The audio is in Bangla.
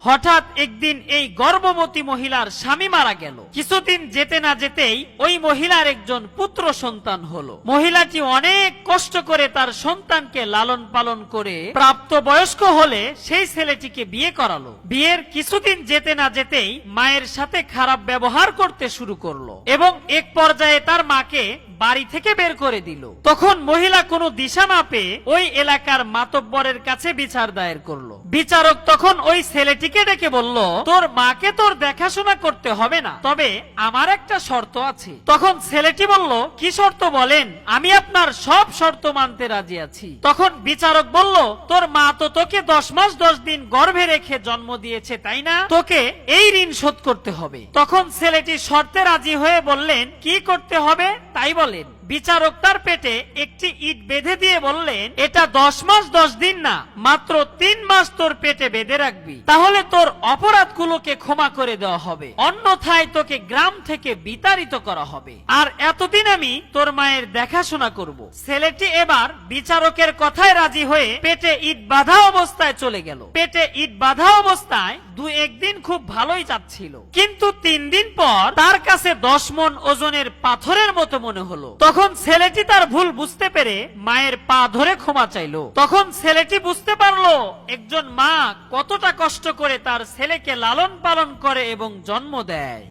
হঠাৎ একদিন এই গর্ভবতী মহিলার স্বামী মারা গেল। কিছুদিন যেতে না যেতেই ওই মহিলার একজন পুত্র সন্তান হলো। মহিলাটি অনেক কষ্ট করে তার সন্তানকে লালন পালন করে প্রাপ্ত বয়স্ক হলে সেই ছেলেটিকে বিয়ে করালো। বিয়ের কিছুদিন যেতে না যেতেই মায়ের সাথে খারাপ ব্যবহার করতে শুরু করলো এবং এক পর্যায়ে তার মাকে বাড়ি থেকে বের করে দিল। তখন মহিলা কোনো দিশা না পেয়ে ওই এলাকার মাতব্বরের কাছে বিচার দায়ের করলো। বিচারক তখন ওই ছেলেটিকে ডেকে বলল, তোর মাকে তোর দেখাশোনা করতে হবে না, তবে আমার একটা শর্ত আছে। তখন ছেলেটি বলল, কি শর্ত বলেন, আমি আপনার সব শর্ত মানতে রাজি আছি। তখন বিচারক বলল, তোর মা তো তোকে 10 মাস 10 দিন গর্ভে রেখে জন্ম দিয়েছে, তাই না? তোকে এই ঋণ শোধ করতে হবে। তখন ছেলেটি শর্তে রাজি হয়ে বললেন, কি করতে হবে তাই বলেন। বিচারক তার পেটে একটি ইট বেঁধে দিয়ে বললেন, এটা 10 মাস 10 দিন না, মাত্র 3 মাস তোর পেটে বেঁধে রাখবি, তাহলে তোর অপরাধগুলোকে ক্ষমা করে দেওয়া হবে, অন্যথায় তোকে গ্রাম থেকে বিতাড়িত করা হবে, আর এতদিন আমি তোর মায়ের দেখাশোনা করব। ছেলেটি এবার বিচারকের কথায় রাজি হয়ে পেটে ইট বাঁধা অবস্থায় চলে গেল। পেটে ইট বাঁধা অবস্থায় 2-1 দিন খুব ভালোই যাচ্ছিল, কিন্তু 3 দিন পর তার কাছে 10 মণ ওজনের পাথরের মতো মনে হলো। তখন ছেলেটি তার ভুল বুঝতে পেরে মায়ের পা ধরে ক্ষমা চাইলো। তখন ছেলেটি বুঝতে পারলো একজন মা কতটা কষ্ট করে তার ছেলেকে লালন পালন করে এবং জন্ম দেয়।